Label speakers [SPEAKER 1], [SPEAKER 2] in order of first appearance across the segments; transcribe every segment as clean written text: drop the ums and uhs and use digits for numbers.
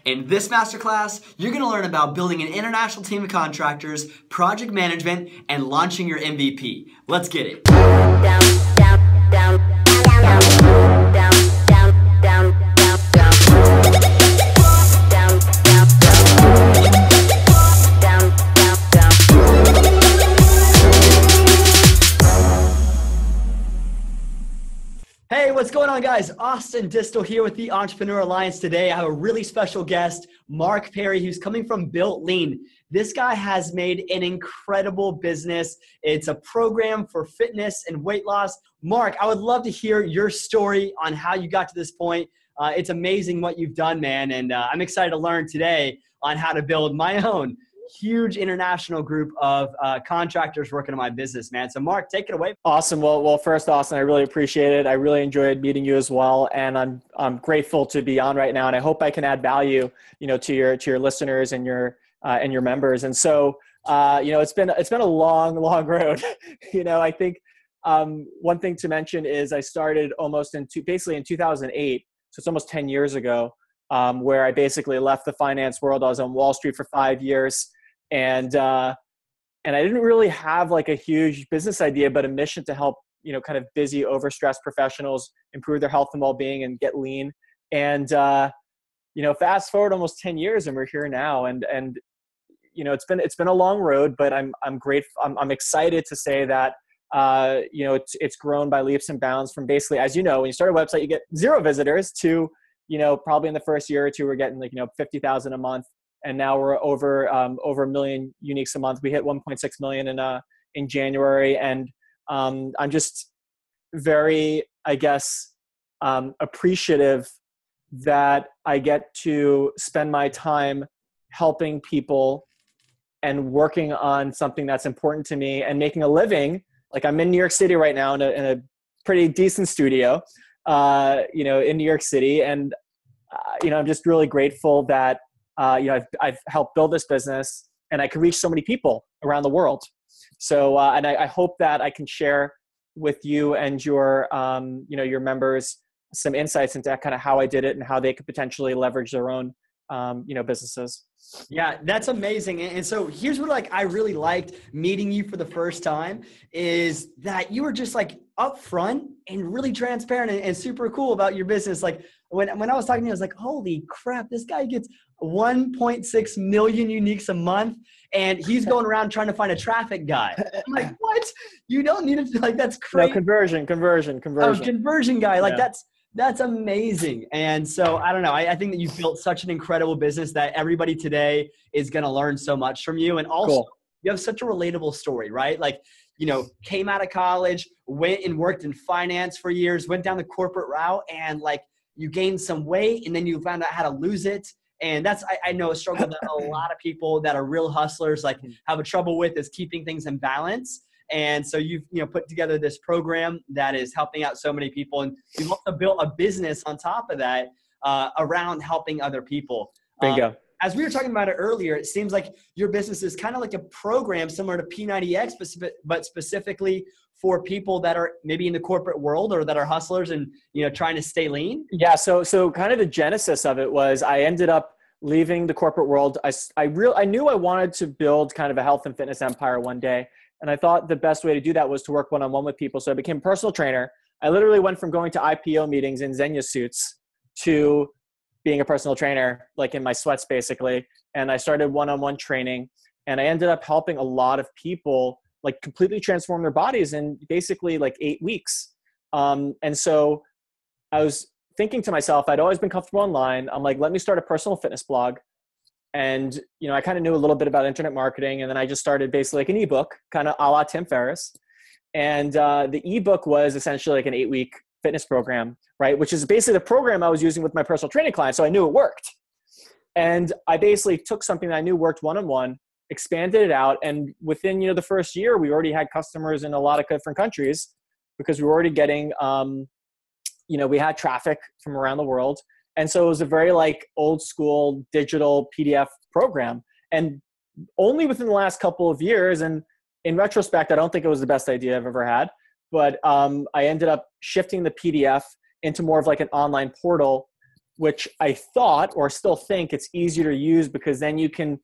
[SPEAKER 1] In this masterclass, you're going to learn about building an international team of contractors, project management, and launching your MVP. Let's get it. Hey, what's going on, guys? Austin Distal here with the Entrepreneur Alliance. Today, I have a really special guest, Marc Perry, who's coming from Built Lean. This guy has made an incredible business. It's a program for fitness and weight loss. Marc, I would love to hear your story on how you got to this point. It's amazing what you've done, man, and I'm excited to learn today on how to build my own huge international group of contractors working on my business, man. So Marc, take it away.
[SPEAKER 2] Awesome. Well, first, Austin, I really appreciate it. I really enjoyed meeting you as well. And I'm grateful to be on right now. And I hope I can add value, to your listeners and your members. And so, it's been a long road. I think one thing to mention is I started basically in 2008. So it's almost 10 years ago, where I basically left the finance world. I was on Wall Street for 5 years. And I didn't really have like a huge business idea, but a mission to help, kind of busy, overstressed professionals improve their health and well-being and get lean. And, fast forward almost 10 years and we're here now. And it's been a long road, but I'm grateful. I'm excited to say that, it's grown by leaps and bounds from basically, as you know, when you start a website, you get 0 visitors to, probably in the first year or two, we're getting 50,000 a month. And now we're over a million uniques a month. We hit 1.6 million in January. And I'm just very, appreciative that I get to spend my time helping people and working on something that's important to me and making a living. Like I'm in New York City right now in a pretty decent studio, in New York City. And, I'm just really grateful that I've helped build this business and I can reach so many people around the world. So, and I hope that I can share with you and your members some insights into kind of how I did it and how they could potentially leverage their own, businesses.
[SPEAKER 1] Yeah, that's amazing. And so here's what I really liked meeting you for the first time is that you were just upfront and really transparent and super cool about your business. Like when I was talking to you, I was like, holy crap, this guy gets 1.6 million uniques a month and he's going around trying to find a traffic guy. I'm like, what? You don't need to that's crazy.
[SPEAKER 2] No, conversion.
[SPEAKER 1] Oh, conversion guy. That's amazing. And so I don't know. I think that you've built such an incredible business that everybody today is going to learn so much from you. And also You have such a relatable story, right? Came out of college, went and worked in finance for years, went down the corporate route and you gained some weight and then you found out how to lose it. And that's, I know a struggle that a lot of people that are real hustlers have a trouble with is keeping things in balance. And so you've put together this program that is helping out so many people. And you've also built a business on top of that around helping other people.
[SPEAKER 2] Bingo.
[SPEAKER 1] As we were talking about it earlier, it seems like your business is kind of like a program similar to P90X, but specifically for people that are maybe in the corporate world or that are hustlers and, trying to stay lean.
[SPEAKER 2] Yeah. So kind of the genesis of it was I ended up leaving the corporate world. I knew I wanted to build kind of a health and fitness empire one day. And I thought the best way to do that was to work one-on-one with people. So I became a personal trainer. I literally went from going to IPO meetings in Xenia suits to being a personal trainer, in my sweats basically. And I started one-on-one training and I ended up helping a lot of people completely transform their bodies in basically 8 weeks. And so I was thinking to myself, I'd always been comfortable online. I'm like, let me start a personal fitness blog. And, I kind of knew a little bit about internet marketing. And then I just started basically an ebook, kind of a la Tim Ferriss. And the ebook was essentially an 8-week fitness program, right? Which is basically the program I was using with my personal training clients. So I knew it worked. And I basically took something that I knew worked one-on-one, expanded it out. And within, the first year, we already had customers in a lot of different countries because we were already getting, we had traffic from around the world. And so it was a very old school digital PDF program. And only within the last couple of years, and in retrospect, I don't think it was the best idea I've ever had, but I ended up shifting the PDF into more of an online portal which I thought, or still think, it's easier to use because then you can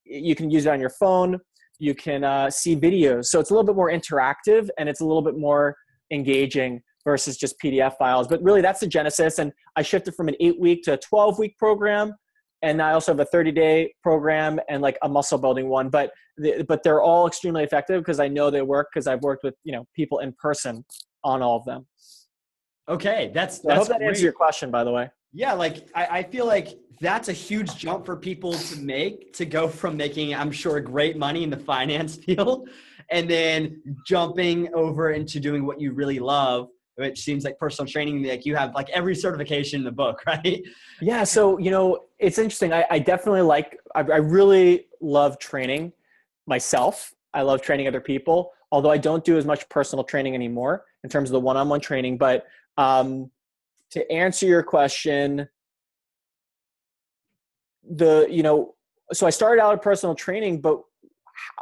[SPEAKER 2] use it on your phone. You can see videos. So it's a little bit more interactive and it's a little bit more engaging versus just PDF files. But really that's the genesis. And I shifted from an 8-week to a 12-week program. And I also have a 30-day program and like a muscle building one. But they're all extremely effective because I know they work because I've worked with, people in person on all of them.
[SPEAKER 1] Okay.
[SPEAKER 2] I hope that answers your question, by the way.
[SPEAKER 1] Yeah. Like I feel like that's a huge jump for people to go from making, I'm sure, great money in the finance field and then jumping over into doing what you really love, which seems like personal training. Like you have like every certification in the book, right?
[SPEAKER 2] Yeah. So, it's interesting. I definitely I really love training myself. I love training other people, although I don't do as much personal training anymore in terms of the one-on-one training. But to answer your question, so I started out in personal training, but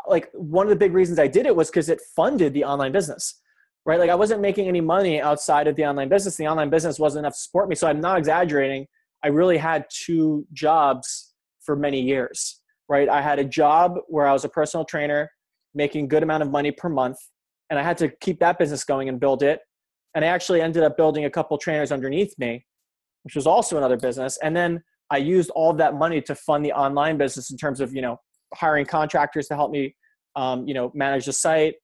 [SPEAKER 2] like one of the big reasons I did it was because it funded the online business, right? Like I wasn't making any money outside of the online business. The online business wasn't enough to support me. So I'm not exaggerating. I really had 2 jobs for many years, right? I had a job where I was a personal trainer making a good amount of money per month. And I had to keep that business going and build it. And I actually ended up building a couple trainers underneath me, which was also another business. And then I used all of that money to fund the online business in terms of, hiring contractors to help me, manage the site,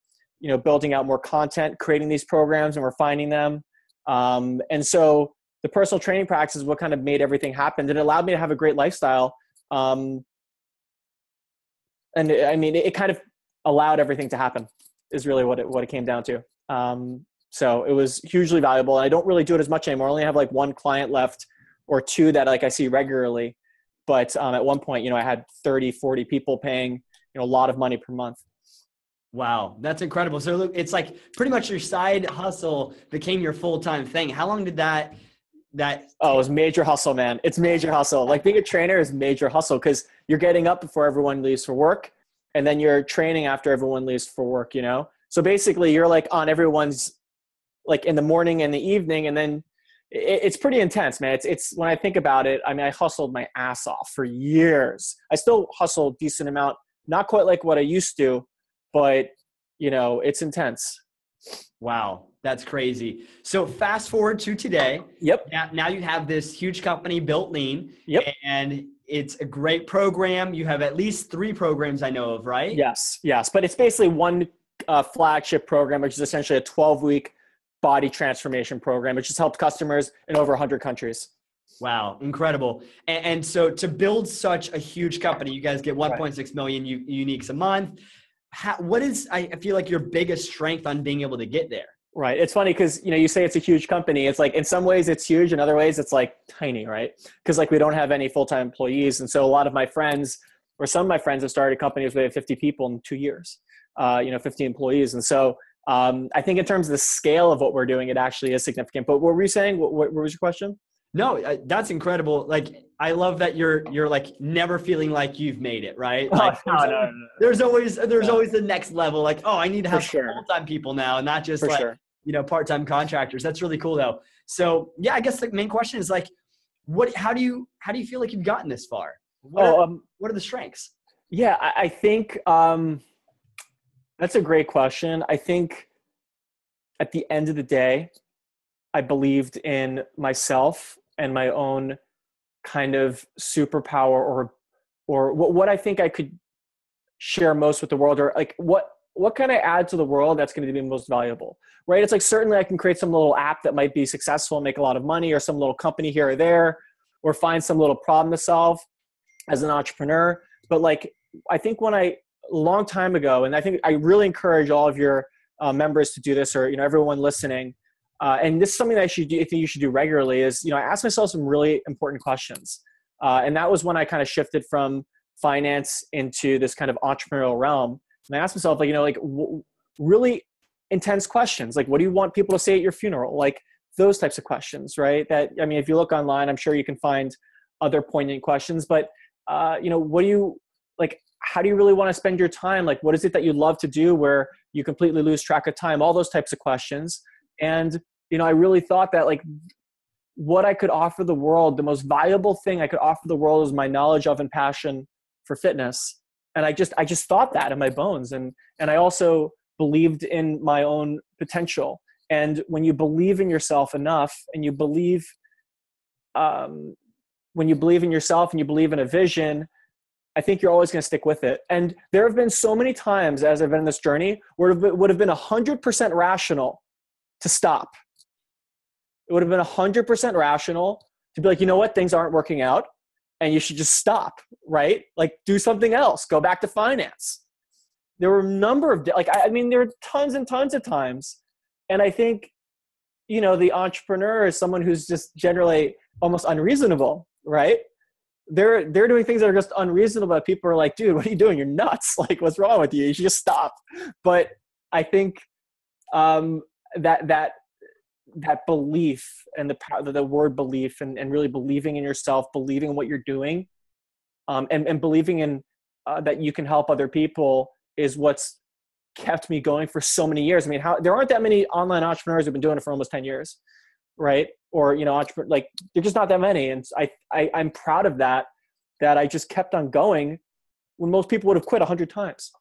[SPEAKER 2] building out more content, creating these programs and refining them. And so the personal training practice is what kind of made everything happen. And it allowed me to have a great lifestyle. And I mean, it kind of allowed everything to happen is really what it came down to. So it was hugely valuable. And I don't really do it as much anymore. I only have like 1 client left or 2 that like I see regularly. But at one point, I had 30, 40 people paying, a lot of money per month.
[SPEAKER 1] Wow. That's incredible. So look, it's like pretty much your side hustle became your full-time thing. How long did that?
[SPEAKER 2] Oh, it was major hustle, man. It's major hustle. Like being a trainer is major hustle because you're getting up before everyone leaves for work. And then you're training after everyone leaves for work, So basically you're like on everyone's like in the morning and the evening. And then it's pretty intense, man. It's when I think about it, I mean, I hustled my ass off for years. I still hustle a decent amount, not quite like what I used to, but it's intense.
[SPEAKER 1] Wow. That's crazy. So fast forward to today.
[SPEAKER 2] Yep.
[SPEAKER 1] Now you have this huge company built lean.
[SPEAKER 2] Yep.
[SPEAKER 1] And it's a great program. You have at least 3 programs I know of, right?
[SPEAKER 2] Yes. But it's basically one flagship program, which is essentially a 12-week body transformation program, which has helped customers in over 100 countries.
[SPEAKER 1] Wow. Incredible. And so to build such a huge company, you guys get 1.6 million uniques a month. What is, I feel like, your biggest strength on being able to get there?
[SPEAKER 2] Right. It's funny because, you say it's a huge company. It's like, in some ways it's huge. In other ways it's like tiny, right? Because like we don't have any full-time employees. And so a lot of my friends or some of my friends have started companies where they have 50 people in 2 years, 50 employees. And so I think in terms of the scale of what we're doing, it actually is significant. But what were you saying? What was your question?
[SPEAKER 1] No, that's incredible. Like, I love that you're like never feeling like you've made it, right? Like
[SPEAKER 2] no.
[SPEAKER 1] There's always the next level. Like, oh, I need to have full-time people now, and not just part-time contractors. That's really cool though. So yeah, I guess the main question is like, how do you feel like you've gotten this far? What are the strengths?
[SPEAKER 2] Yeah, I think that's a great question. I think at the end of the day, I believed in myself and my own kind of superpower or what I think I could share most with the world, or like what can I add to the world that's going to be most valuable, right? It's like, certainly I can create some little app that might be successful and make a lot of money, or some little company here or there, or find some little problem to solve as an entrepreneur. But like, I think a long time ago, and I think I really encourage all of your members to do this, or, everyone listening, and this is something that I think you should do regularly, is, I ask myself some really important questions. And that was when I kind of shifted from finance into this kind of entrepreneurial realm. And I asked myself, really intense questions. Like, what do you want people to say at your funeral? Like those types of questions, right? That, I mean, if you look online, I'm sure you can find other poignant questions, but, what do you like? How do you really want to spend your time? Like, what is it that you love to do where you completely lose track of time? All those types of questions. And, I really thought that, like, what I could offer the world, the most valuable thing I could offer the world is my knowledge of and passion for fitness. And I just thought that in my bones. And I also believed in my own potential. And when you believe in yourself enough, and you believe, when you believe in yourself and you believe in a vision, I think you're always going to stick with it. And there have been so many times as I've been in this journey where it would have been 100% rational to stop. It would have been 100% rational to be like, you know what, things aren't working out and you should just stop, right? Like do something else, go back to finance. There were a number of, I mean, there were tons and tons of times. And I think, you know, the entrepreneur is someone who's just generally almost unreasonable, right? They're doing things that are just unreasonable. But people are like, dude, what are you doing? You're nuts. Like, what's wrong with you? You should just stop. But I think that belief and the word belief and really believing in yourself, believing in what you're doing, and believing in that you can help other people is what's kept me going for so many years. I mean, there aren't that many online entrepreneurs who've been doing it for almost 10 years, right? Or, you know, they're just not that many. And I'm proud of that I just kept on going when most people would have quit 100 times.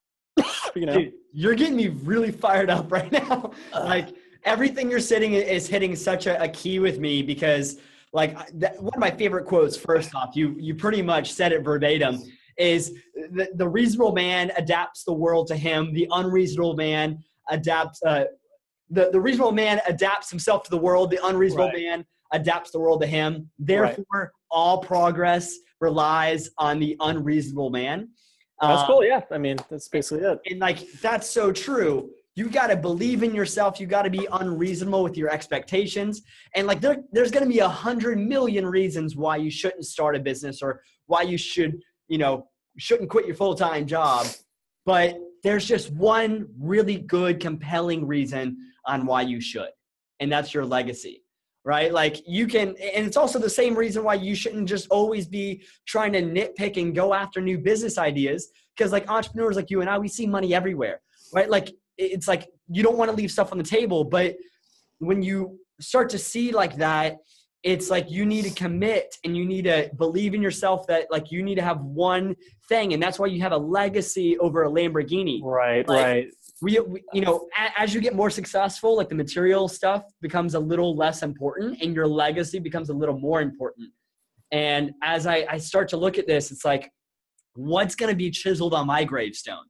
[SPEAKER 2] You know?
[SPEAKER 1] Dude, you're getting me really fired up right now. Like everything you're saying is hitting such a key with me because one of my favorite quotes, first off, you pretty much said it verbatim, is the reasonable man adapts the world to him. The unreasonable man adapts, the reasonable man adapts himself to the world. The unreasonable man adapts the world to him. Therefore, all progress relies on the unreasonable man.
[SPEAKER 2] That's cool. Yeah. I mean, that's basically it.
[SPEAKER 1] And that's so true. You got to believe in yourself. You got to be unreasonable with your expectations. And there's going to be 100 million reasons why you shouldn't start a business or why you shouldn't quit your full-time job. But there's just one really good, compelling reason on why you should. And that's your legacy, right? Like you can, and it's also the same reason why you shouldn't just always be trying to nitpick and go after new business ideas. Because entrepreneurs like you and I, we see money everywhere, right? Like it's like you don't want to leave stuff on the table, but when you start to see like that, it's like you need to commit and you need to believe in yourself that you need to have one thing. And that's why you have a legacy over a Lamborghini.
[SPEAKER 2] Right,
[SPEAKER 1] right. We as you get more successful, the material stuff becomes a little less important and your legacy becomes a little more important. And as I start to look at this, it's like, what's going to be chiseled on my gravestone?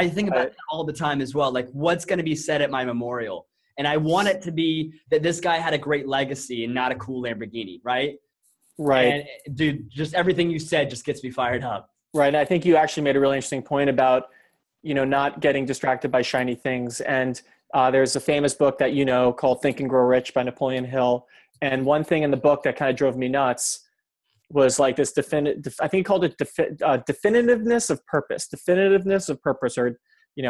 [SPEAKER 1] I think about that all the time as well. Like what's going to be said at my memorial? And I want it to be that this guy had a great legacy and not a cool Lamborghini, right?
[SPEAKER 2] Right.
[SPEAKER 1] And dude, just everything you said just gets me fired up.
[SPEAKER 2] Right. And I think you actually made a really interesting point about, not getting distracted by shiny things. And there's a famous book that called Think and Grow Rich by Napoleon Hill. And one thing in the book that kind of drove me nuts was this I think he called it definitiveness of purpose, or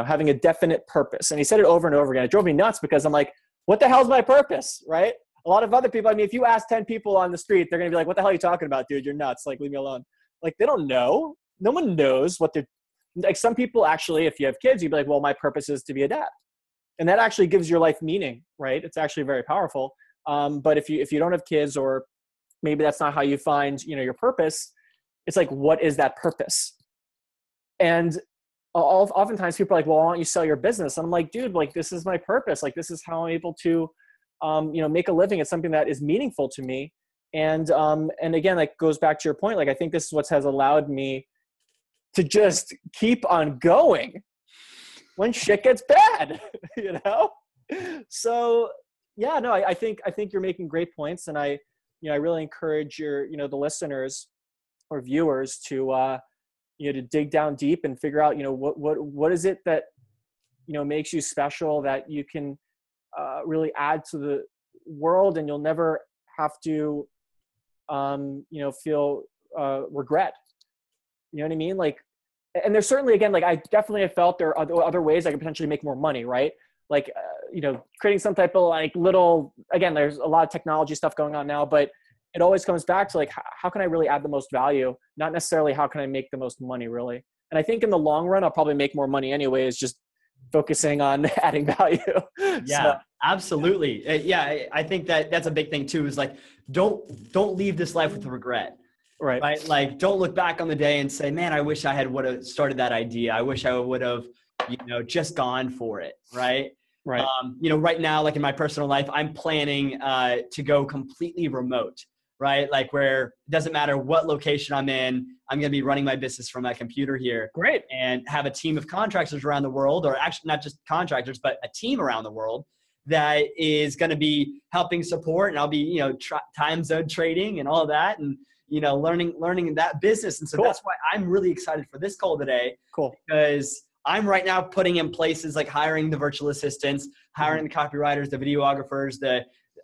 [SPEAKER 2] having a definite purpose. And he said it over and over again. It drove me nuts because I'm like, what the hell's my purpose, right? A lot of other people, if you ask 10 people on the street, they're going to be like, what the hell are you talking about, dude? You're nuts. Leave me alone. They don't know. No one knows what they're some people actually, if you have kids, you'd be like, well, my purpose is to be a dad. And that actually gives your life meaning, right? It's actually very powerful. But if you don't have kids, or maybe that's not how you find, your purpose, it's like, what is that purpose? And oftentimes people are like, well, why don't you sell your business? And I'm like, dude, this is my purpose. This is how I'm able to, make a living. It's something that is meaningful to me. And again, goes back to your point. I think this is what has allowed me to just keep on going when shit gets bad, So yeah, no, I think you're making great points. And I really encourage the listeners or viewers to, to dig down deep and figure out, what is it that, makes you special, that you can really add to the world, and you'll never have to, feel regret. You know what I mean? And there's certainly, again, I definitely have felt there are other ways I could potentially make more money, right? Creating some type of little, again, there's a lot of technology stuff going on now, but it always comes back to how can I really add the most value? Not necessarily how can I make the most money, really. And I think in the long run, I'll probably make more money anyways, just focusing on adding value.
[SPEAKER 1] Yeah. Absolutely. Yeah. I think that that's a big thing too, is like, don't leave this life with regret. Right. Like, don't look back on the day and say, man, I wish I would have started that idea. I wish I would have, just gone for it. Right.
[SPEAKER 2] Right.
[SPEAKER 1] Right now, like in my personal life, I'm planning to go completely remote, right? Like, where it doesn't matter what location I'm in, I'm going to be running my business from my computer here.
[SPEAKER 2] Great.
[SPEAKER 1] And have a team of contractors around the world, or actually not just contractors, but a team around the world that is going to be helping support. And I'll be, time zone trading and all of that. And, learning that business. And so that's why I'm really excited for this call today.
[SPEAKER 2] Cool.
[SPEAKER 1] Because I'm right now putting in places like hiring the virtual assistants, hiring the copywriters, the videographers,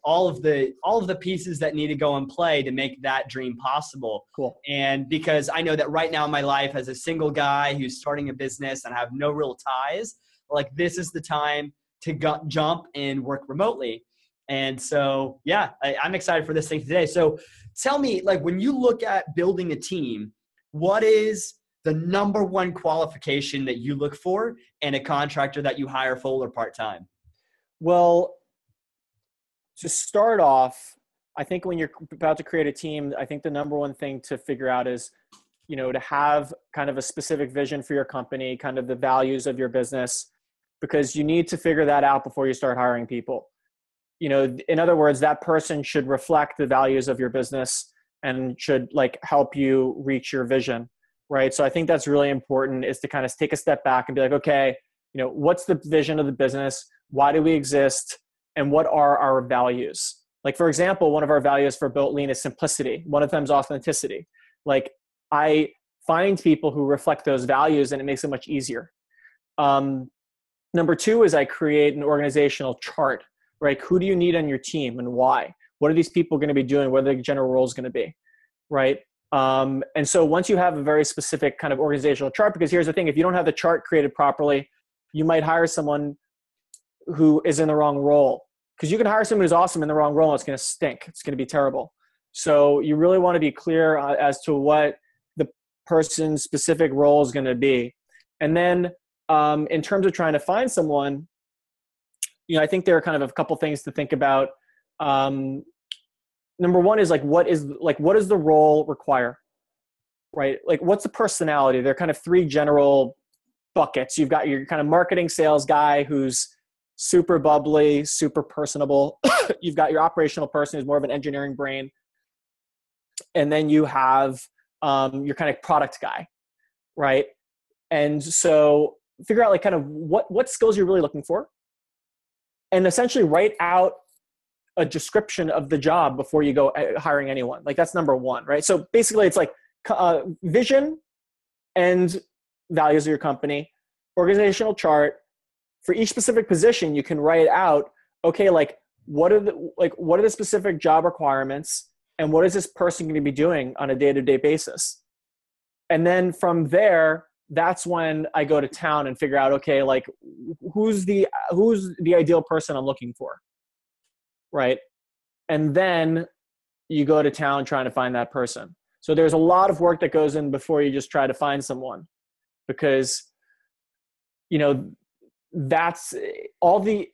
[SPEAKER 1] all of the pieces that need to go in play to make that dream possible.
[SPEAKER 2] Cool.
[SPEAKER 1] And because I know that right now in my life as a single guy who's starting a business and I have no real ties, like, this is the time to jump and work remotely. And so, yeah, I'm excited for this thing today. So tell me, like, when you look at building a team, what is the number one qualification that you look for in a contractor that you hire full or part-time?
[SPEAKER 2] Well, to start off, I think when you're about to create a team, I think the number one thing to figure out is, to have kind of a specific vision for your company, kind of the values of your business, because you need to figure that out before you start hiring people. In other words, that person should reflect the values of your business and should help you reach your vision. Right. So I think that's really important, is to kind of take a step back and be like, okay, what's the vision of the business? Why do we exist? And what are our values? Like, for example, one of our values for Built Lean is simplicity. One of them is authenticity. Like, I find people who reflect those values and it makes it much easier. Number two is I create an organizational chart, right? Who do you need on your team and why? What are these people going to be doing? What are the general roles going to be, right? And so once you have a very specific kind of organizational chart, because here's the thing, if you don't have the chart created properly, you might hire someone who is in the wrong role, because you can hire someone who's awesome in the wrong role. And it's going to stink. It's going to be terrible. So you really want to be clear as to what the person's specific role is going to be. And then in terms of trying to find someone, I think there are kind of a couple things to think about. Number one is what does the role require, right? Like, what's the personality? There are kind of three general buckets. You've got your kind of marketing sales guy who's super bubbly, super personable. You've got your operational person who's more of an engineering brain. And then you have your kind of product guy, right? And so figure out kind of what skills you're really looking for, and essentially write out a description of the job before you go hiring anyone. Like, that's number one, right? So basically it's vision and values of your company, organizational chart. For each specific position, you can write out, okay, what are the specific job requirements, and what is this person going to be doing on a day-to-day basis? And then from there, that's when I go to town and figure out, okay, who's the ideal person I'm looking for, right? And then you go to town trying to find that person. So there's a lot of work that goes in before you just try to find someone, because that's all the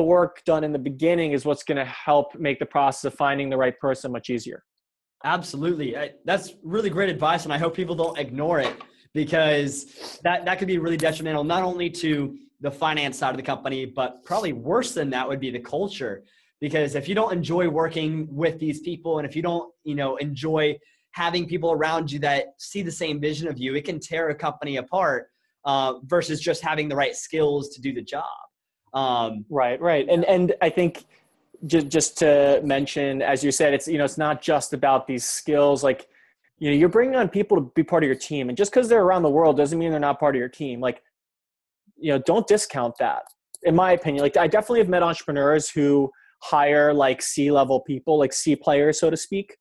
[SPEAKER 2] work done in the beginning is what's going to help make the process of finding the right person much easier.
[SPEAKER 1] Absolutely. That's really great advice. And I hope people don't ignore it, because that could be really detrimental, not only to the finance side of the company, but probably worse than that would be the culture. Because if you don't enjoy working with these people, and if you don't, enjoy having people around you that see the same vision of you, it can tear a company apart versus just having the right skills to do the job.
[SPEAKER 2] Right. And I think just to mention, as you said, it's not just about these skills. You're bringing on people to be part of your team, and just because they're around the world doesn't mean they're not part of your team. Don't discount that. In my opinion, I definitely have met entrepreneurs who hire C-level people, C players, so to speak.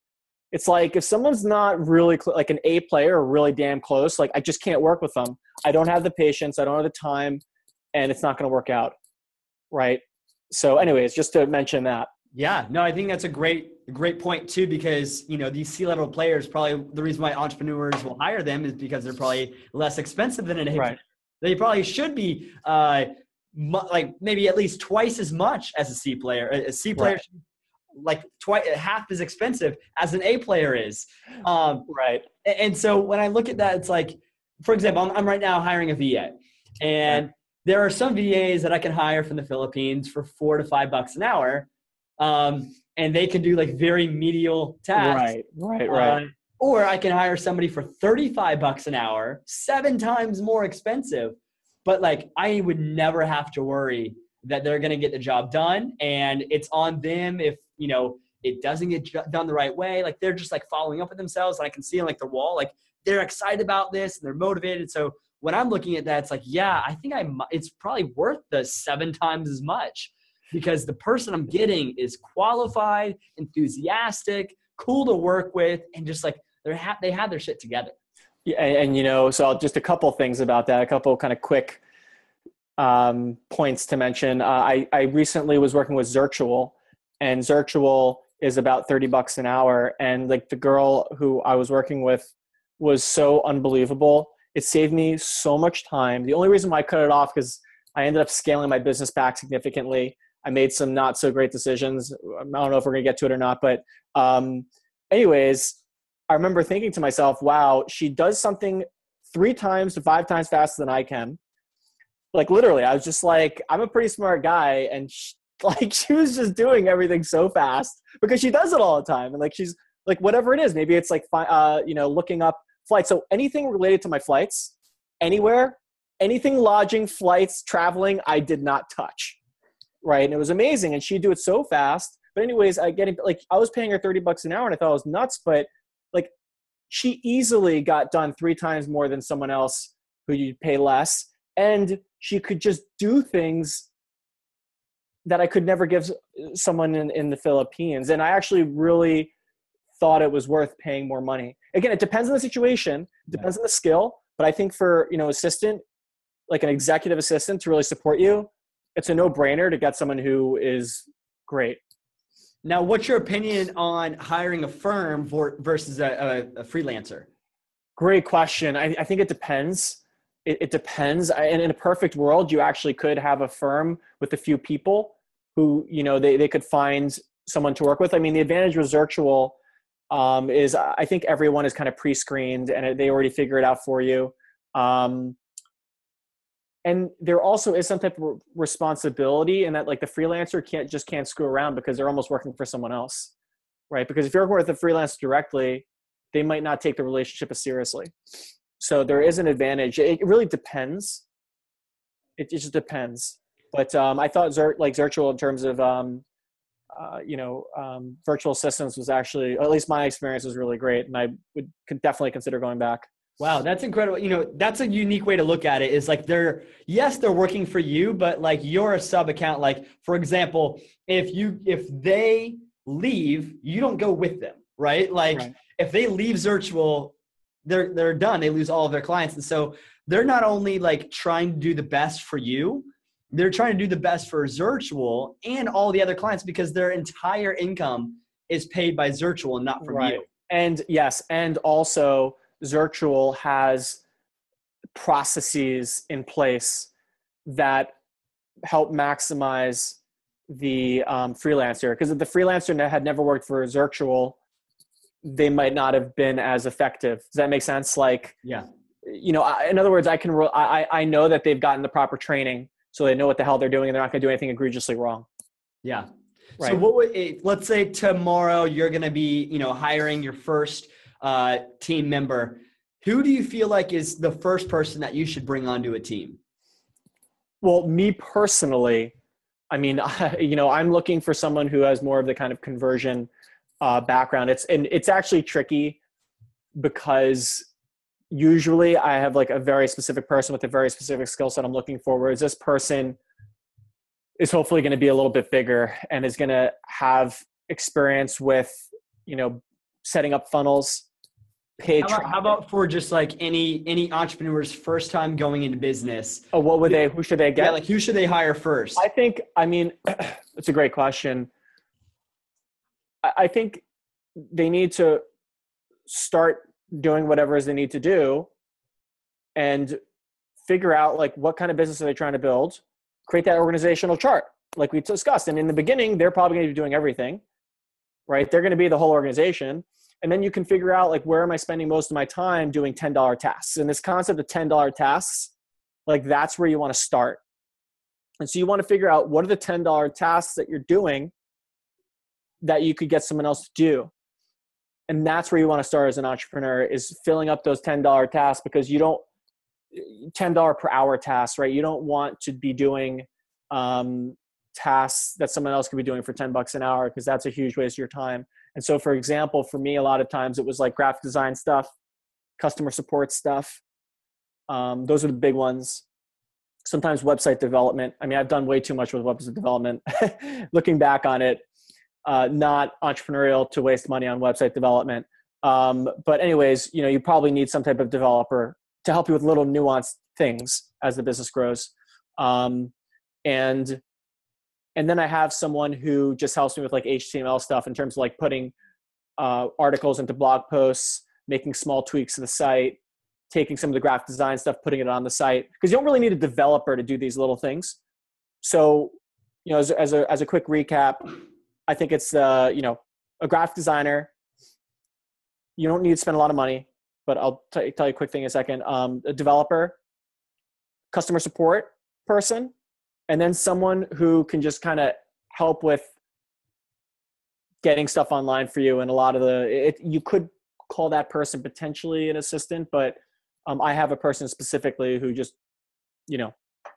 [SPEAKER 2] It's if someone's not really an A player or really damn close, I just can't work with them. I don't have the patience. I don't have the time, and it's not going to work out. Right. So anyways, just to mention that.
[SPEAKER 1] Yeah, no, I think that's a great point too, because, these C-level players, probably the reason why entrepreneurs will hire them is because they're probably less expensive than an A player. They probably should be like maybe at least twice as much as a C player. A C player should be like twice, half as expensive as an A player is.
[SPEAKER 2] Right.
[SPEAKER 1] And so when I look at that, it's like, for example, I'm right now hiring a VA, and there are some VAs that I can hire from the Philippines for $4 to $5 an hour. And they can do like very menial tasks.
[SPEAKER 2] Right.
[SPEAKER 1] Or I can hire somebody for $35 an hour, 7 times more expensive. But like, I would never have to worry that they're going to get the job done. And it's on them if, you know, it doesn't get done the right way. Like, they're just like following up with themselves. And I can see on like the wall, like they're excited about this and they're motivated. So when I'm looking at that, it's like, yeah, I think it's probably worth the 7 times as much, because the person I'm getting is qualified, enthusiastic, cool to work with, and just like they have their shit together.
[SPEAKER 2] Yeah, and you know, so just a couple things about that, a couple kind of quick points to mention. I recently was working with Zirtual, and Zirtual is about $30 an hour. And like the girl who I was working with was so unbelievable. It saved me so much time. The only reason why I cut it off, because I ended up scaling my business back significantly. I made some not so great decisions. I don't know if we're going to get to it or not, but anyways, I remember thinking to myself, wow, she does something 3 times to 5 times faster than I can. Like literally, I was just like, I'm a pretty smart guy. And she was just doing everything so fast because she does it all the time. And like, she's like, whatever it is, maybe it's like, you know, looking up flights. So anything related to my flights, anywhere, anything lodging, flights, traveling, I did not touch. Right. And it was amazing. And she'd do it so fast. But anyways, I was paying her $30 an hour and I thought it was nuts, but like she easily got done 3 times more than someone else who you'd pay less. And she could just do things that I could never give someone in the Philippines. And I actually really thought it was worth paying more money. Again, it depends on the situation, depends on the skill. But I think for, you know, assistant, like an executive assistant to really support you, it's a no-brainer to get someone who is great.
[SPEAKER 1] Now, what's your opinion on hiring a firm versus a freelancer?
[SPEAKER 2] Great question. I think it depends. It depends. And in a perfect world, you actually could have a firm with a few people who, you know, they could find someone to work with. I mean, the advantage with Zirtual is I think everyone is kind of pre-screened and they already figure it out for you. And there also is some type of responsibility in that, like the freelancer can't screw around because they're almost working for someone else, right? Because if you're working with a freelancer directly, they might not take the relationship as seriously. So there is an advantage. It really depends. It just depends. But I thought Zirtual in terms of, virtual assistants was actually, at least my experience was really great. And I could definitely consider going back.
[SPEAKER 1] Wow, that's incredible. You know, that's a unique way to look at it, is like they're working for you, but like you're a sub account. Like, for example, if they leave, you don't go with them, right? Like if they leave Zirtual, they're done. They lose all of their clients. And so they're not only like trying to do the best for you, they're trying to do the best for Zirtual and all the other clients, because their entire income is paid by Zirtual and not from you.
[SPEAKER 2] And yes, and also Zirtual has processes in place that help maximize the freelancer. Because if the freelancer had never worked for Zirtual, they might not have been as effective. Does that make sense? Like, yeah, you know, in other words, I know that they've gotten the proper training, so they know what the hell they're doing, and they're not going to do anything egregiously wrong.
[SPEAKER 1] Yeah. Right. So let's say tomorrow you're going to be, you know, hiring your first team member. Who do you feel like is the first person that you should bring onto a team?
[SPEAKER 2] Well, me personally, I mean, you know, I'm looking for someone who has more of the kind of conversion background. It's actually tricky because usually I have like a very specific person with a very specific skill set I'm looking for, whereas this person is hopefully going to be a little bit bigger and is going to have experience with, you know, setting up funnels, paid traffic.
[SPEAKER 1] How about for just like any entrepreneur's first time going into business?
[SPEAKER 2] Oh, who should they get?
[SPEAKER 1] Yeah, like who should they hire first?
[SPEAKER 2] I mean, it's a great question. I think they need to start doing whatever it is they need to do and figure out like what kind of business are they trying to build, create that organizational chart like we discussed. And in the beginning, they're probably going to be doing everything, right? They're going to be the whole organization. And then you can figure out like, where am I spending most of my time doing $10 tasks? And this concept of $10 tasks, like that's where you want to start. And so you want to figure out what are the $10 tasks that you're doing that you could get someone else to do. And that's where you want to start as an entrepreneur, is filling up those $10 tasks, because you don't, $10 per hour tasks, right? You don't want to be doing tasks that someone else could be doing for $10 an hour, because that's a huge waste of your time. And so, for example, for me, a lot of times it was like graphic design stuff, customer support stuff. Those are the big ones. Sometimes website development. I mean, I've done way too much with website development. Looking back on it, not entrepreneurial to waste money on website development. But anyways, you know, you probably need some type of developer to help you with little nuanced things as the business grows. And then I have someone who just helps me with like HTML stuff in terms of like putting articles into blog posts, making small tweaks to the site, taking some of the graphic design stuff, putting it on the site, because you don't really need a developer to do these little things. So, you know, as a quick recap, I think it's, you know, a graphic designer. You don't need to spend a lot of money, but I'll tell you a quick thing in a second. A developer, customer support person, and then someone who can just kind of help with getting stuff online for you. And a lot of you could call that person potentially an assistant, but I have a person specifically who just, you know,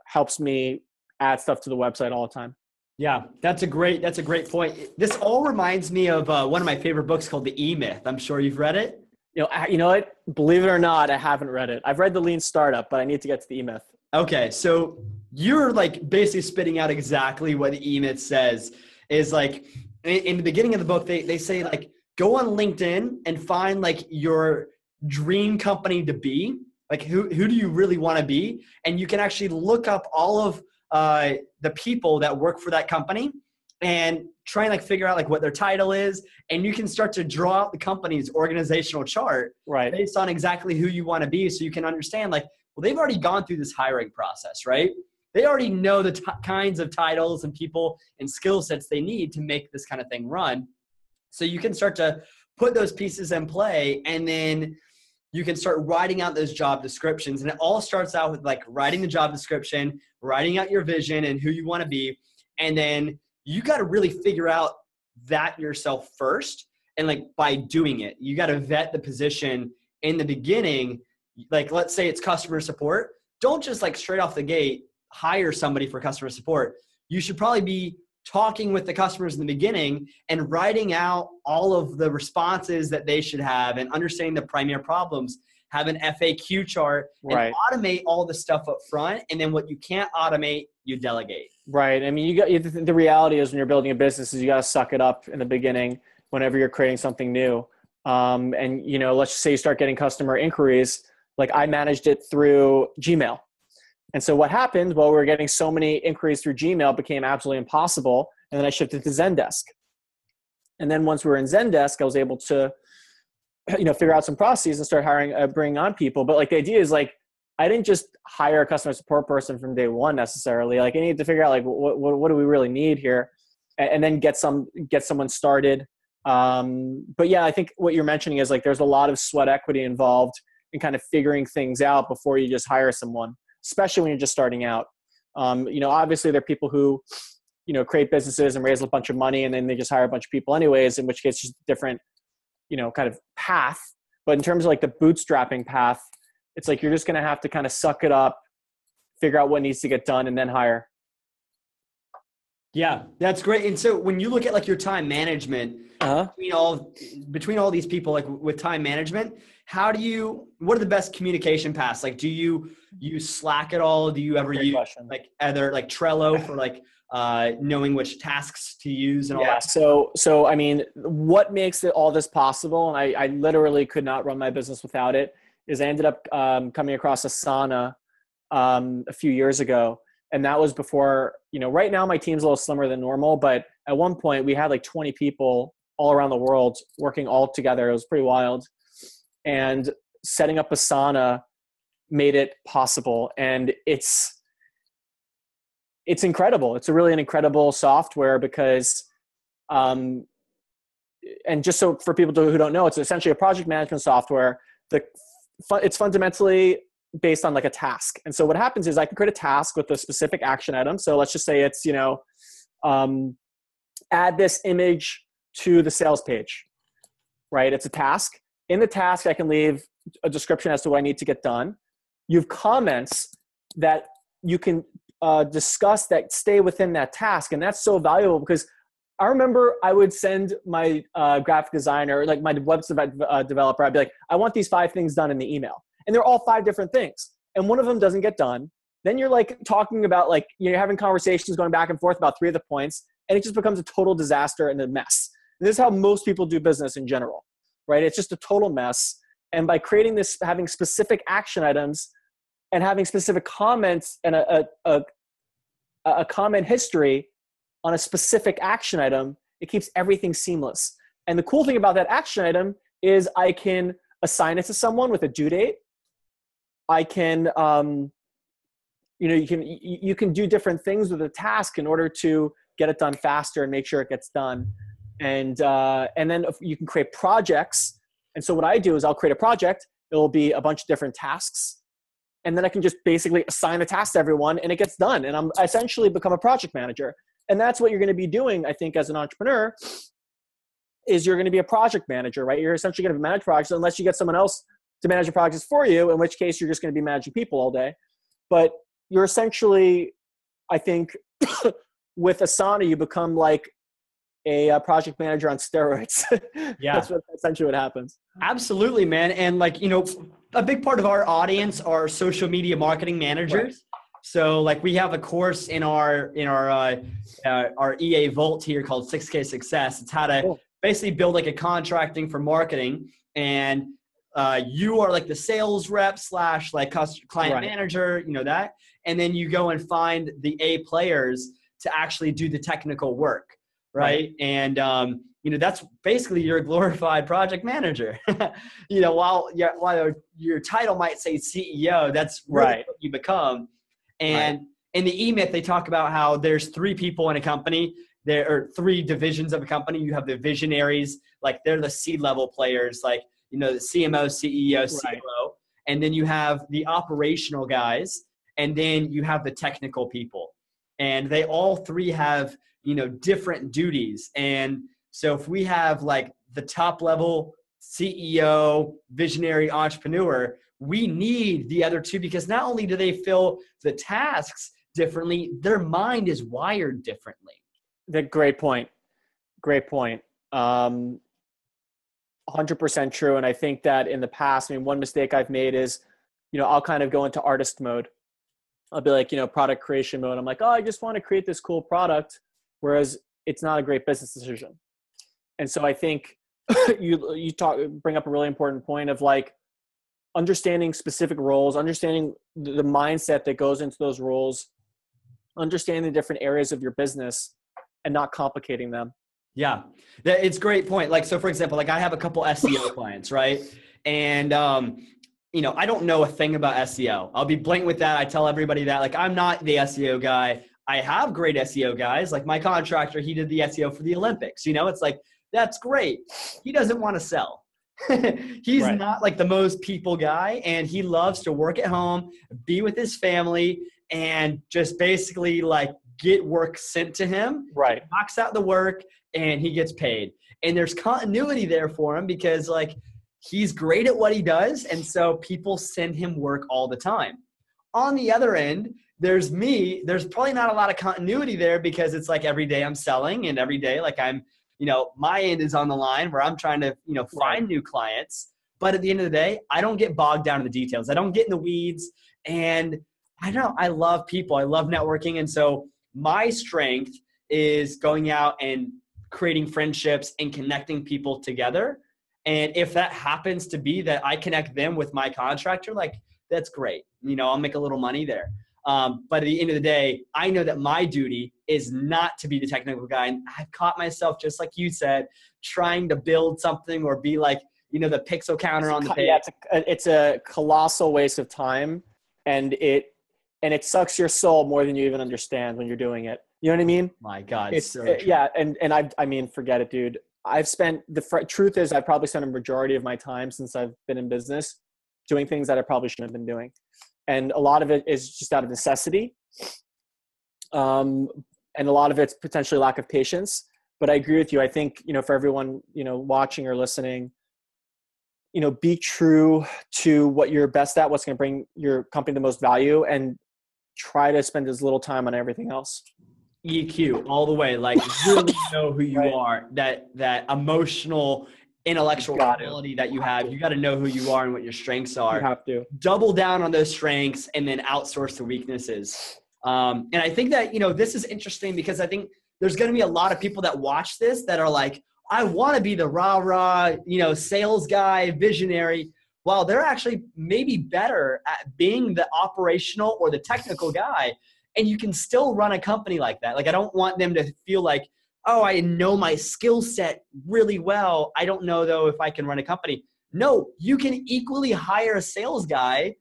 [SPEAKER 2] helps me add stuff to the website all the time.
[SPEAKER 1] Yeah, that's a great point. This all reminds me of one of my favorite books called The E-Myth. I'm sure you've read it.
[SPEAKER 2] You know what? Believe it or not, I haven't read it. I've read The Lean Startup, but I need to get to the E-Myth.
[SPEAKER 1] Okay, so you're like basically spitting out exactly what the E-Myth says. Is like in the beginning of the book, they say like, go on LinkedIn and find like your dream company to be. Like who do you really want to be? And you can actually look up all of the people that work for that company and try and like figure out like what their title is. And you can start to draw out the company's organizational chart, right, based on exactly who you want to be. So you can understand like, well, they've already gone through this hiring process, right? They already know the kinds of titles and people and skill sets they need to make this kind of thing run. So you can start to put those pieces in play, and then you can start writing out those job descriptions. And it all starts out with like writing the job description, writing out your vision and who you want to be. And then you got to really figure out that yourself first. And like by doing it, you got to vet the position in the beginning. Like, let's say it's customer support. Don't just like straight off the gate hire somebody for customer support. You should probably be talking with the customers in the beginning and writing out all of the responses that they should have and understanding the primary problems. Have an FAQ chart and
[SPEAKER 2] right,
[SPEAKER 1] automate all the stuff up front. And then what you can't automate, you delegate.
[SPEAKER 2] Right. I mean, the reality is when you're building a business is you got to suck it up in the beginning whenever you're creating something new. And, you know, let's just say you start getting customer inquiries. Like I managed it through Gmail. And so what happened, well, we were getting so many inquiries through Gmail, it became absolutely impossible. And then I shifted to Zendesk. And then once we were in Zendesk, I was able to, you know, figure out some processes and start bringing on people. But like the idea is like, I didn't just hire a customer support person from day one necessarily. Like I needed to figure out like, what do we really need here? And then get someone started. But yeah, I think what you're mentioning is like, there's a lot of sweat equity involved in kind of figuring things out before you just hire someone, especially when you're just starting out. You know, obviously there are people who, you know, create businesses and raise a bunch of money and then they just hire a bunch of people anyways, in which case it's just a different, you know, kind of path. But in terms of like the bootstrapping path, it's like, you're just going to have to kind of suck it up, figure out what needs to get done and then hire.
[SPEAKER 1] Yeah, that's great. And so when you look at like your time management, between all these people, like with time management, what are the best communication paths? Like, do you use Slack at all? Do you ever use like either like Trello for like knowing which tasks to use and all that?
[SPEAKER 2] So I mean, what makes all this possible, and I literally could not run my business without it, is I ended up coming across Asana a few years ago. And that was before, you know, right now my team's a little slimmer than normal, but at one point we had like 20 people all around the world working all together. It was pretty wild. And setting up Asana made it possible. And it's It's incredible. It's really an incredible software because, and just so for people who don't know, it's essentially a project management software. It's fundamentally based on like a task. And so what happens is I can create a task with a specific action item. So let's just say it's, add this image to the sales page, right? It's a task. In the task, I can leave a description as to what I need to get done. You have comments that you can discuss that stay within that task. And that's so valuable because I remember I would send my graphic designer, like my website developer, I'd be like, I want these 5 things done in the email. And they're all 5 different things. And one of them doesn't get done. Then you're like talking about like, you're having conversations going back and forth about 3 of the points. And it just becomes a total disaster and a mess. And this is how most people do business in general, right? It's just a total mess. And by creating this, having specific action items and having specific comments and a comment history on a specific action item, it keeps everything seamless. And the cool thing about that action item is I can assign it to someone with a due date. I can, you can do different things with a task in order to get it done faster and make sure it gets done. And then you can create projects. And so what I do is I'll create a project. It will be a bunch of different tasks. And then I can just basically assign a task to everyone and it gets done. And I essentially become a project manager. And that's what you're going to be doing, I think, as an entrepreneur, is you're going to be a project manager, right? You're essentially going to manage projects unless you get someone else to manage the projects for you, in which case you're just going to be managing people all day. But you're essentially, I think, with Asana, you become like a project manager on steroids.
[SPEAKER 1] Yeah.
[SPEAKER 2] That's essentially what happens.
[SPEAKER 1] Absolutely, man. And like, a big part of our audience are social media marketing managers. Right. So like we have a course in our EA Vault here called 6K Success. It's how to basically build like a contracting for marketing. And you are like the sales rep / like client manager, that. And then you go and find the A players to actually do the technical work. Right. And, that's basically your glorified project manager. While your title might say CEO, that's really what you become. And in the E-Myth, they talk about how there's 3 people in a company. There are 3 divisions of a company. You have the visionaries, like they're the C-level players, like, the CMO, CEO, COO. And then you have the operational guys. And then you have the technical people. And they all 3 have, different duties. And so if we have like the top level CEO, visionary entrepreneur, we need the other 2 because not only do they fill the tasks differently, their mind is wired differently.
[SPEAKER 2] Great point. 100% true. And I think that in the past, one mistake I've made is, I'll kind of go into artist mode. I'll be like, product creation mode. I'm like, I just want to create this cool product. Whereas it's not a great business decision. And so I think you bring up a really important point of like understanding specific roles, understanding the mindset that goes into those roles, understanding the different areas of your business and not complicating them.
[SPEAKER 1] Yeah, it's a great point. Like, so for example, like I have a couple SEO clients, right? And, I don't know a thing about SEO. I'll be blank with that. I tell everybody that like, I'm not the SEO guy. I have great SEO guys. Like my contractor, he did the SEO for the Olympics. It's like, that's great. He doesn't want to sell. He's not like the most people guy. And he loves to work at home, be with his family, and just basically like get work sent to him.
[SPEAKER 2] Right.
[SPEAKER 1] He knocks out the work and he gets paid. And there's continuity there for him because like he's great at what he does. And so people send him work all the time. On the other end, there's me. There's probably not a lot of continuity there because it's like every day I'm selling and every day like I'm, my end is on the line where I'm trying to, find new clients. But at the end of the day, I don't get bogged down in the details. I don't get in the weeds. And I don't know, I love people. I love networking. And so my strength is going out and creating friendships and connecting people together. And if that happens to be that I connect them with my contractor, like that's great. I'll make a little money there. But at the end of the day, I know that my duty is not to be the technical guy. And I've caught myself, just like you said, trying to build something or be like, the pixel counter on the page.
[SPEAKER 2] Yeah, it's a colossal waste of time. And and it sucks your soul more than you even understand when you're doing it. You know what I mean?
[SPEAKER 1] My God.
[SPEAKER 2] It's
[SPEAKER 1] So true.
[SPEAKER 2] yeah. And I mean, forget it, dude. I've spent truth is I've probably spent a majority of my time since I've been in business doing things that I probably shouldn't have been doing. And a lot of it is just out of necessity. And a lot of it's potentially lack of patience. But I agree with you. I think, for everyone, watching or listening, be true to what you're best at, what's going to bring your company the most value, and try to spend as little time on everything else.
[SPEAKER 1] EQ all the way, like really know who you are, that emotional, intellectual quality that you have. You got to know who you are and what your strengths are.
[SPEAKER 2] You have to
[SPEAKER 1] double down on those strengths and then outsource the weaknesses. And I think that, this is interesting because I think there's going to be a lot of people that watch this that are like, I want to be the rah-rah, sales guy, visionary. Well, they're actually maybe better at being the operational or the technical guy. And you can still run a company like that. Like, I don't want them to feel like, oh, I know my skill set really well. I don't know, though, if I can run a company. No, you can equally hire a sales guy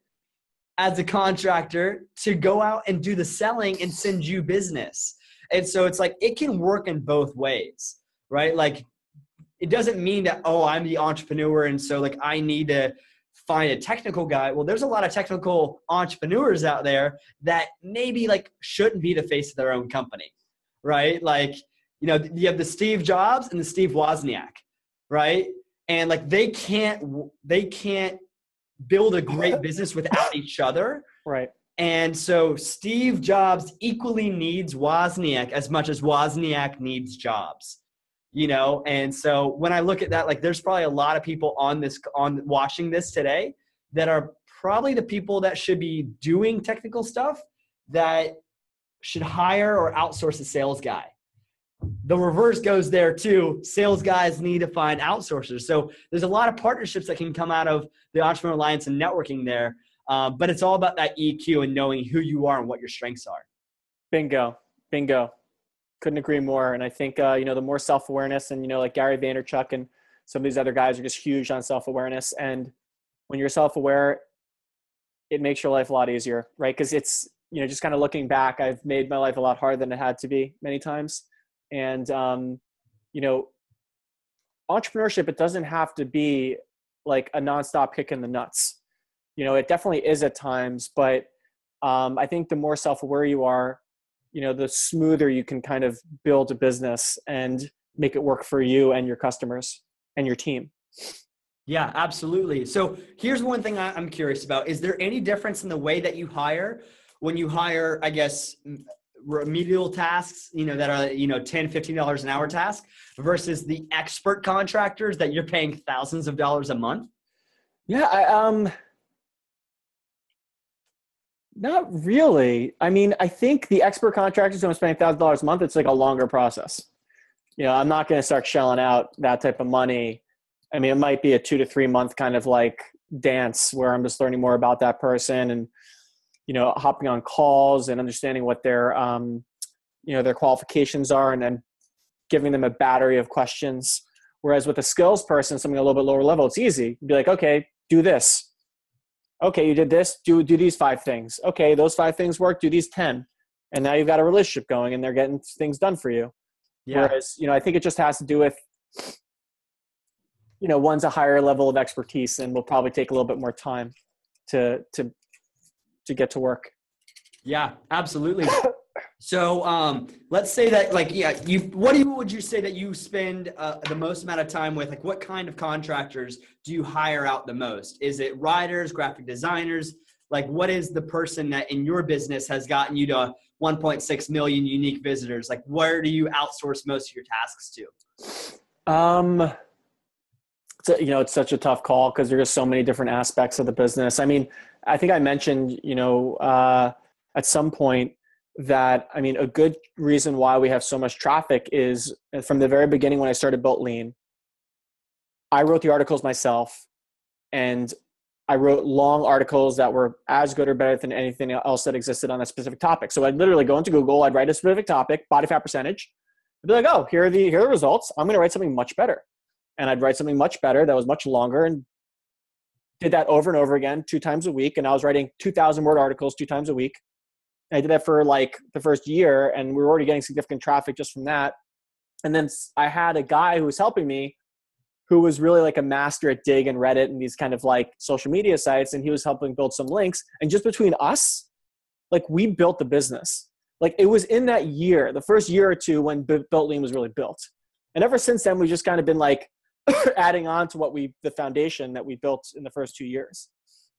[SPEAKER 1] as a contractor to go out and do the selling and send you business. And so it's like, it can work in both ways, right? Like, it doesn't mean that, oh, I'm the entrepreneur, and so like I need to find a technical guy. Well, there's a lot of technical entrepreneurs out there that maybe like shouldn't be the face of their own company, right? Like, you have the Steve Jobs and the Steve Wozniak, right? And like they can't build a great business without each other.
[SPEAKER 2] Right.
[SPEAKER 1] And so Steve Jobs equally needs Wozniak as much as Wozniak needs Jobs. And so when I look at that, like there's probably a lot of people on watching this today that are probably the people that should be doing technical stuff that should hire or outsource a sales guy. The reverse goes there too. Sales guys need to find outsourcers. So there's a lot of partnerships that can come out of the Entrepreneur Alliance and networking there. But it's all about that EQ and knowing who you are and what your strengths are.
[SPEAKER 2] Bingo. Couldn't agree more. And I think, the more self-awareness and, like Gary Vaynerchuk and some of these other guys are just huge on self-awareness. And when you're self-aware, it makes your life a lot easier, right? Because it's, just kind of looking back, I've made my life a lot harder than it had to be many times. And, entrepreneurship, it doesn't have to be like a nonstop kick in the nuts. It definitely is at times, but I think the more self-aware you are, the smoother you can kind of build a business and make it work for you and your customers and your team.
[SPEAKER 1] Yeah, absolutely. So here's one thing I'm curious about. Is there any difference in the way that you hire when you hire, I guess, remedial tasks, that are, $10, $15 an hour task versus the expert contractors that you're paying thousands of dollars a month?
[SPEAKER 2] Yeah, not really. I mean, I think the expert contractors who are spending $1,000 a month, it's like a longer process. I'm not going to start shelling out that type of money. I mean, it might be a 2 to 3 month kind of like dance where I'm just learning more about that person and, hopping on calls and understanding what their qualifications are, and then giving them a battery of questions. Whereas with a skills person, something a little bit lower level, it's easy. You'd be like, okay, do this. Okay, you did this, do these 5 things. Okay, those 5 things work, do these 10. And now you've got a relationship going and they're getting things done for you. Yeah. Whereas, I think it just has to do with, one's a higher level of expertise and will probably take a little bit more time to get to work.
[SPEAKER 1] Yeah, absolutely. So let's say that would you say that you spend the most amount of time with? Like, what kind of contractors do you hire out the most? Is it writers, graphic designers? Like, what is the person that in your business has gotten you to 1.6 million unique visitors? Like, where do you outsource most of your tasks to?
[SPEAKER 2] So, it's such a tough call because there's so many different aspects of the business. I mean, I think I mentioned, at some point that, a good reason why we have so much traffic is from the very beginning when I started Built Lean, I wrote the articles myself, and I wrote long articles that were as good or better than anything else that existed on a specific topic. So I'd literally go into Google, I'd write a specific topic, body fat percentage. I'd be like, oh, here are the results. I'm going to write something much better. And I'd write something much better that was much longer, and did that over and over again 2 times a week. And I was writing 2,000 word articles 2 times a week. And I did that for like the first year, and we were already getting significant traffic just from that. And then I had a guy who was helping me who was really like a master at Dig and Reddit and these kind of like social media sites. And he was helping build some links. And just between us, like we built the business. Like it was in that year, the first year or two when Built Lean was really built. And ever since then, we've just kind of been like adding on to the foundation that we built in the first 2 years.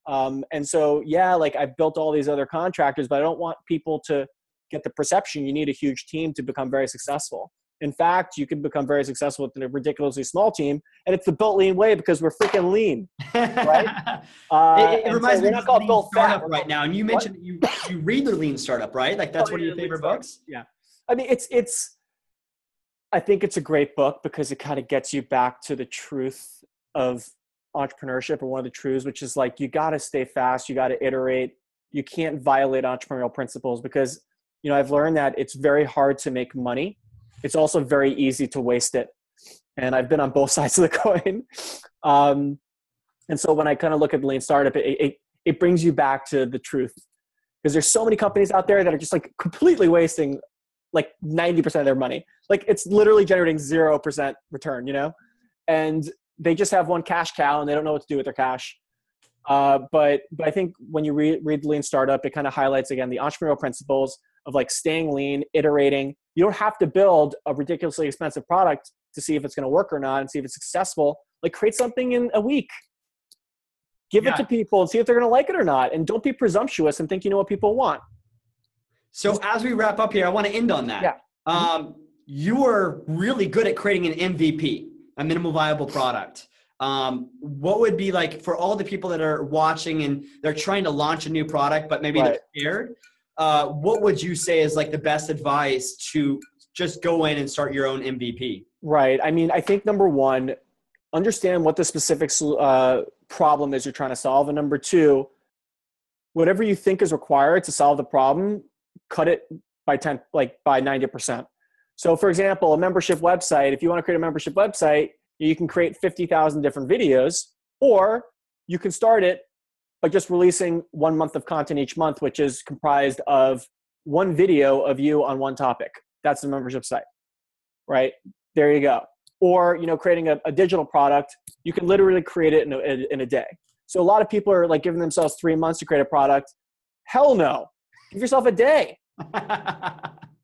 [SPEAKER 2] And so, yeah, like I've built all these other contractors, but I don't want people to get the perception you need a huge team to become very successful. In fact, you can become very successful with a ridiculously small team, and it's the Built Lean way because we're freaking lean, right?
[SPEAKER 1] It reminds me of Lean Startup right now. And you mentioned you read the Lean Startup, right? Like that's one of your favorite books?
[SPEAKER 2] Yeah. I mean, I think it's a great book because it kind of gets you back to the truth of entrepreneurship, or one of the truths, which is like, you got to stay fast. You got to iterate. You can't violate entrepreneurial principles because, I've learned that it's very hard to make money. It's also very easy to waste it. And I've been on both sides of the coin. And so when I kind of look at Lean Startup, it brings you back to the truth, because there's so many companies out there that are just like completely wasting like 90% of their money. Like it's literally generating 0% return, and they just have one cash cow and they don't know what to do with their cash. But I think when you read Lean Startup, it kind of highlights again the entrepreneurial principles of like staying lean, iterating. You don't have to build a ridiculously expensive product to see if it's going to work or not and see if it's successful. Like create something in a week, give it to people and see if they're going to like it or not. And don't be presumptuous and think you know what people want.
[SPEAKER 1] So as we wrap up here, I want to end on that. Yeah. You are really good at creating an MVP, a minimal viable product. What would be like for all the people that are watching and they're trying to launch a new product, but maybe they're scared? What would you say is like the best advice to just go in and start your own MVP?
[SPEAKER 2] Right. I mean, I think number one, understand what the specific problem is you're trying to solve. And number two, whatever you think is required to solve the problem, cut it by 90%. So for example, a membership website, if you want to create a membership website, you can create 50,000 different videos, or you can start it by just releasing 1 month of content each month, which is comprised of one video of you on one topic. That's the membership site, right? There you go. Or, creating a digital product, you can literally create it in a day. So a lot of people are like giving themselves 3 months to create a product. Hell no. Give yourself a day.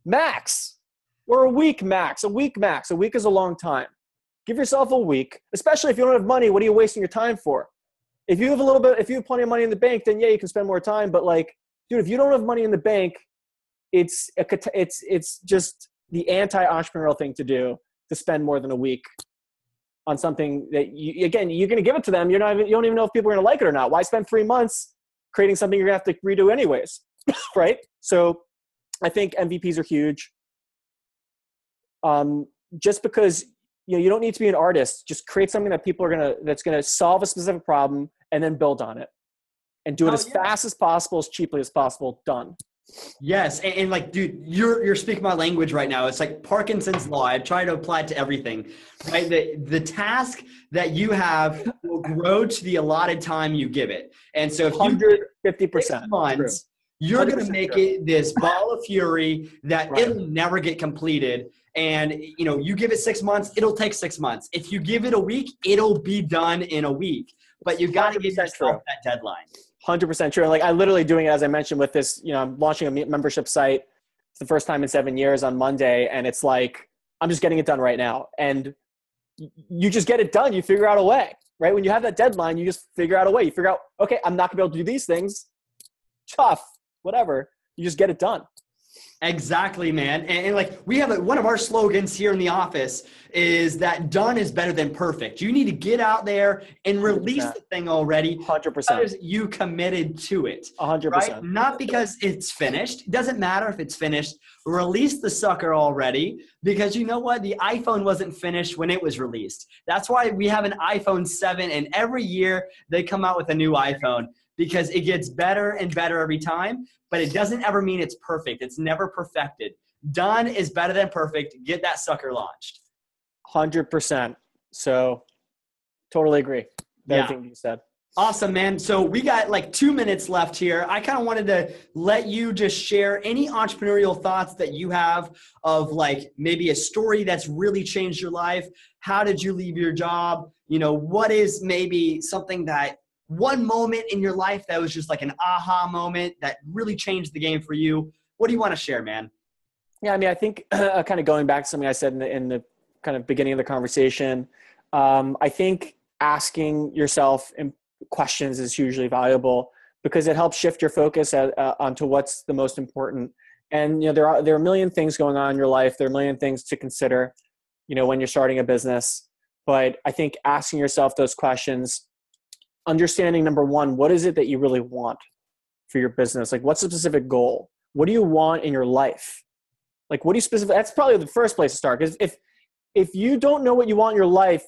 [SPEAKER 2] Max. Or a week max. A week max. A week is a long time. Give yourself a week, especially if you don't have money. What are you wasting your time for? If you have plenty of money in the bank, then yeah, you can spend more time. But like, dude, if you don't have money in the bank, it's just the anti-entrepreneurial thing to do, to spend more than a week on something that you're going to give it to them. You don't even know if people are going to like it or not. Why spend 3 months creating something you're going to have to redo anyways? Right? So I think MVPs are huge. Just because you don't need to be an artist. Just create something that that's going to solve a specific problem and then build on it and do it as fast as possible, as cheaply as possible. Done.
[SPEAKER 1] Yes. And like, dude, you're speaking my language right now. It's like Parkinson's law. I try to apply it to everything, right? The task that you have will grow to the allotted time you give it. And so if
[SPEAKER 2] 150%,
[SPEAKER 1] 6 months, you're going to make it this ball of fury that it'll never get completed. And, you give it 6 months, it'll take 6 months. If you give it a week, it'll be done in a week. But you got to give yourself that deadline.
[SPEAKER 2] 100% true. Like I literally doing it, as I mentioned, with this, I'm launching a membership site. It's the first time in 7 years on Monday. And it's like, I'm just getting it done right now. And you just get it done. You figure out a way, right? When you have that deadline, you just figure out a way. You figure out, okay, I'm not gonna be able to do these things. Tough, whatever. You just get it done.
[SPEAKER 1] Exactly, man. And like we have one of our slogans here in the office is that done is better than perfect. You need to get out there and release 100%. The thing already.
[SPEAKER 2] 100%.
[SPEAKER 1] Because you committed to it.
[SPEAKER 2] 100%.
[SPEAKER 1] Right? Not because it's finished. It doesn't matter if it's finished. Release the sucker already, because you know what? The iPhone wasn't finished when it was released. That's why we have an iPhone 7 and every year they come out with a new iPhone, because it gets better and better every time. But it doesn't ever mean it's perfect. It's never perfected. Done is better than perfect. Get that sucker launched.
[SPEAKER 2] 100%. So totally agree with everything you said.
[SPEAKER 1] Awesome, man. So we got like 2 minutes left here. I kind of wanted to let you just share any entrepreneurial thoughts that you have of like maybe a story that's really changed your life. How did you leave your job? You know, what is maybe something that one moment in your life that was just like an aha moment that really changed the game for you? What do you want to share, man?
[SPEAKER 2] Yeah, I mean, I think kind of going back to something I said in the kind of beginning of the conversation, I think asking yourself questions is hugely valuable because it helps shift your focus onto what's the most important. And, you know, there are a million things going on in your life. There are a million things to consider, you know, when you're starting a business. But I think asking yourself those questions, understanding, number one, what is it that you really want for your business? Like, what's the specific goal? What do you want in your life? Like, what do you specifically, that's probably the first place to start. Because if you don't know what you want in your life,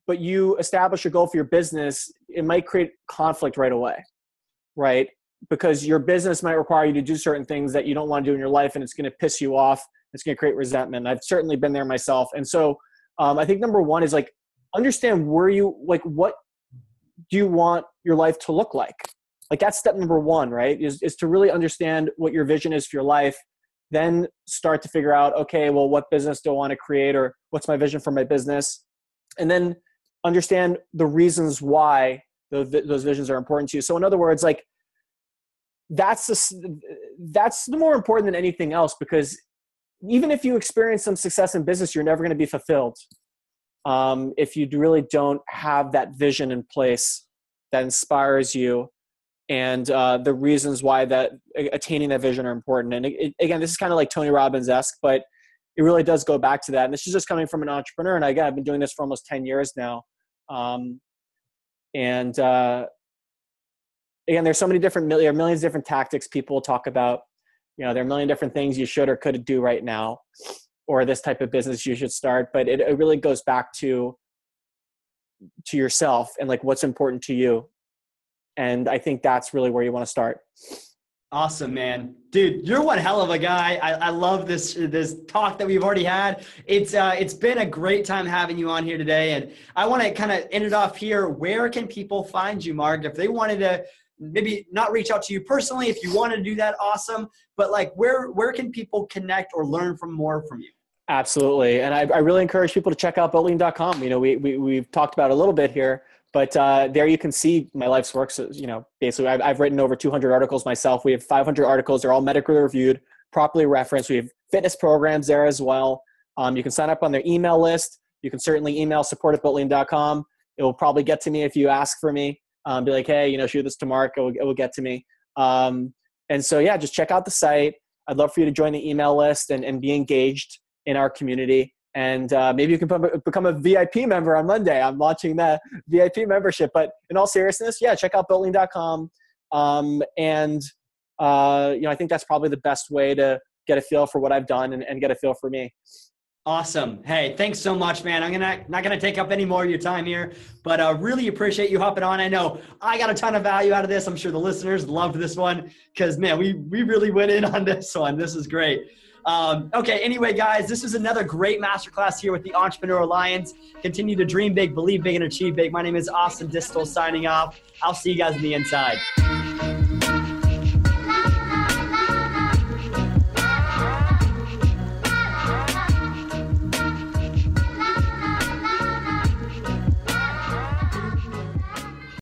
[SPEAKER 2] but you establish a goal for your business, it might create conflict right away, right? Because your business might require you to do certain things that you don't want to do in your life, and it's going to piss you off. It's going to create resentment. I've certainly been there myself. And so I think number one is like, understand what do you want your life to look like? Like that's step number one, right? Is to really understand what your vision is for your life. Then start to figure out, okay, well, what business do I want to create, or what's my vision for my business? And then understand the reasons why those visions are important to you. So in other words, like that's the more important than anything else, because even if you experience some success in business, you're never going to be fulfilled if you really don't have that vision in place that inspires you, and the reasons why that attaining that vision are important. And again, this is kind of like Tony Robbins-esque, but it really does go back to that. And this is just coming from an entrepreneur. And again, I've been doing this for almost 10 years now. Again, there's so many there are millions of different tactics people talk about. You know, there are a million different things you should or could do right now, or this type of business you should start. But it really goes back to yourself and like what's important to you. And I think that's really where you want to start.
[SPEAKER 1] Awesome, man. Dude, you're one hell of a guy. I love this talk that we've already had. It's been a great time having you on here today. And I want to kind of end it off here. Where can people find you, Marc? If they wanted to maybe not reach out to you personally, if you wanted to do that, awesome. But like where can people connect or learn more from you? Absolutely. And I really encourage people to check out building.com. You know, we've talked about it a little bit here. But there you can see my life's work. So, you know, basically I've written over 200 articles myself. We have 500 articles. They're all medically reviewed, properly referenced. We have fitness programs there as well. You can sign up on their email list. You can certainly email support@building.com. It will probably get to me if you ask for me. Be like, hey, you know, shoot this to Marc. It will get to me. And so, yeah, just check out the site. I'd love for you to join the email list and be engaged in our community. And maybe you can become a VIP member on Monday. I'm launching that VIP membership. But in all seriousness, yeah, check out building.com. You know, I think that's probably the best way to get a feel for what I've done and get a feel for me. Awesome. Hey, thanks so much, man. I'm not gonna take up any more of your time here, but really appreciate you hopping on. I know I got a ton of value out of this. I'm sure the listeners loved this one because, man, we really went in on this one. This is great. Okay. Anyway, guys, this is another great masterclass here with the Entrepreneur Alliance. Continue to dream big, believe big, and achieve big. My name is Austin Distel signing off. I'll see you guys on the inside.